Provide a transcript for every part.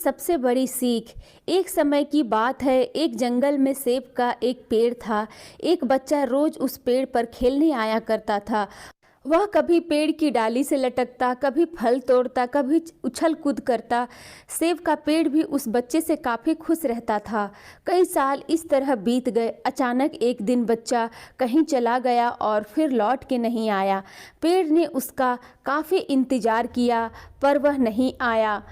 सबसे बड़ी सीख। एक समय की बात है, एक जंगल में सेब का एक पेड़ था। एक बच्चा रोज उस पेड़ पर खेलने आया करता था। वह कभी पेड़ की डाली से लटकता, कभी फल तोड़ता, कभी उछल कूद करता। सेब का पेड़ भी उस बच्चे से काफ़ी खुश रहता था। कई साल इस तरह बीत गए। अचानक एक दिन बच्चा कहीं चला गया और फिर लौट के नहीं आया। पेड़ ने उसका काफ़ी इंतज़ार किया पर वह नहीं आया।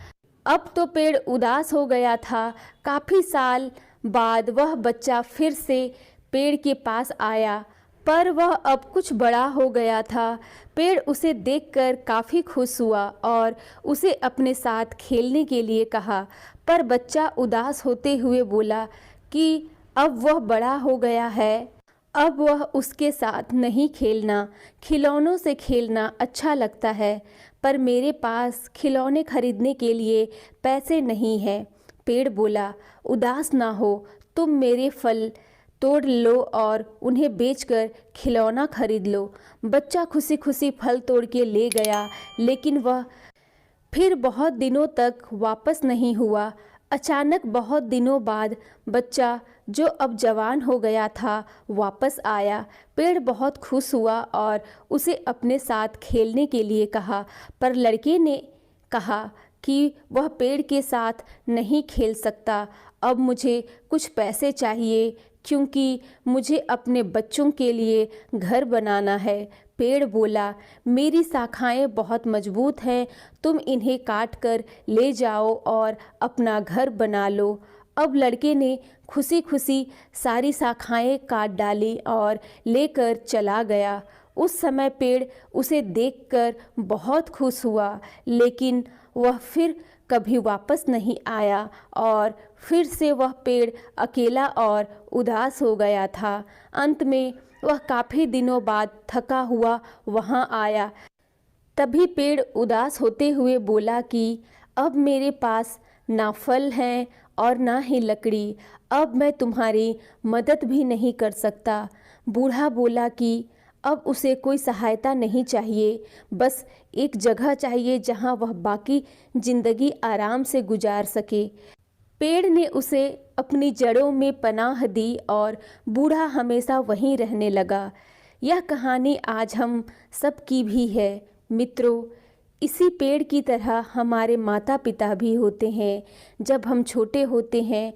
अब तो पेड़ उदास हो गया था। काफ़ी साल बाद वह बच्चा फिर से पेड़ के पास आया, पर वह अब कुछ बड़ा हो गया था। पेड़ उसे देखकर काफ़ी खुश हुआ और उसे अपने साथ खेलने के लिए कहा, पर बच्चा उदास होते हुए बोला कि अब वह बड़ा हो गया है, अब वह उसके साथ नहीं खेलना। खिलौनों से खेलना अच्छा लगता है, पर मेरे पास खिलौने खरीदने के लिए पैसे नहीं हैं। पेड़ बोला, उदास ना हो, तुम मेरे फल तोड़ लो और उन्हें बेचकर खिलौना खरीद लो। बच्चा खुशी खुशी फल तोड़ के ले गया, लेकिन वह फिर बहुत दिनों तक वापस नहीं हुआ। अचानक बहुत दिनों बाद बच्चा, जो अब जवान हो गया था, वापस आया। पेड़ बहुत खुश हुआ और उसे अपने साथ खेलने के लिए कहा, पर लड़के ने कहा कि वह पेड़ के साथ नहीं खेल सकता। अब मुझे कुछ पैसे चाहिए, क्योंकि मुझे अपने बच्चों के लिए घर बनाना है। पेड़ बोला, मेरी शाखाएं बहुत मजबूत हैं, तुम इन्हें काट कर ले जाओ और अपना घर बना लो। अब लड़के ने खुशी खुशी सारी शाखाएं काट डाली और लेकर चला गया। उस समय पेड़ उसे देखकर बहुत खुश हुआ, लेकिन वह फिर कभी वापस नहीं आया और फिर से वह पेड़ अकेला और उदास हो गया था। अंत में वह काफ़ी दिनों बाद थका हुआ वहाँ आया। तभी पेड़ उदास होते हुए बोला कि अब मेरे पास ना फल हैं और ना ही लकड़ी, अब मैं तुम्हारी मदद भी नहीं कर सकता। बूढ़ा बोला कि अब उसे कोई सहायता नहीं चाहिए, बस एक जगह चाहिए जहाँ वह बाकी ज़िंदगी आराम से गुजार सके। पेड़ ने उसे अपनी जड़ों में पनाह दी और बूढ़ा हमेशा वहीं रहने लगा। यह कहानी आज हम सब की भी है। मित्रों, इसी पेड़ की तरह हमारे माता पिता भी होते हैं। जब हम छोटे होते हैं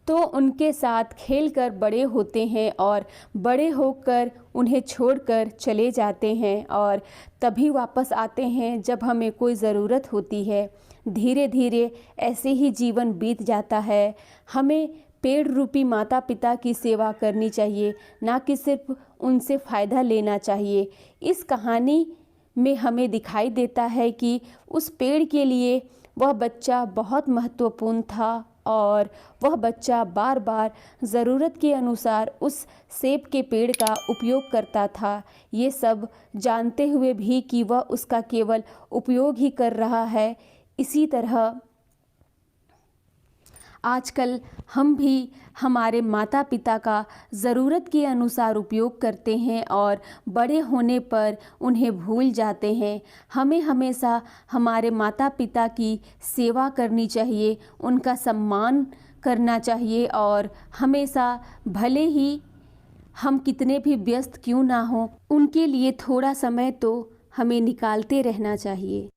तो उनके साथ खेलकर बड़े होते हैं और बड़े होकर उन्हें छोड़कर चले जाते हैं और तभी वापस आते हैं जब हमें कोई ज़रूरत होती है। धीरे धीरे ऐसे ही जीवन बीत जाता है। हमें पेड़ रूपी माता पिता की सेवा करनी चाहिए, ना कि सिर्फ उनसे फ़ायदा लेना चाहिए। इस कहानी में हमें दिखाई देता है कि उस पेड़ के लिए वह बच्चा बहुत महत्वपूर्ण था और वह बच्चा बार बार ज़रूरत के अनुसार उस सेब के पेड़ का उपयोग करता था, ये सब जानते हुए भी कि वह उसका केवल उपयोग ही कर रहा है। इसी तरह आजकल हम भी हमारे माता पिता का ज़रूरत के अनुसार उपयोग करते हैं और बड़े होने पर उन्हें भूल जाते हैं। हमें हमेशा हमारे माता पिता की सेवा करनी चाहिए, उनका सम्मान करना चाहिए और हमेशा, भले ही हम कितने भी व्यस्त क्यों ना हों, उनके लिए थोड़ा समय तो हमें निकालते रहना चाहिए।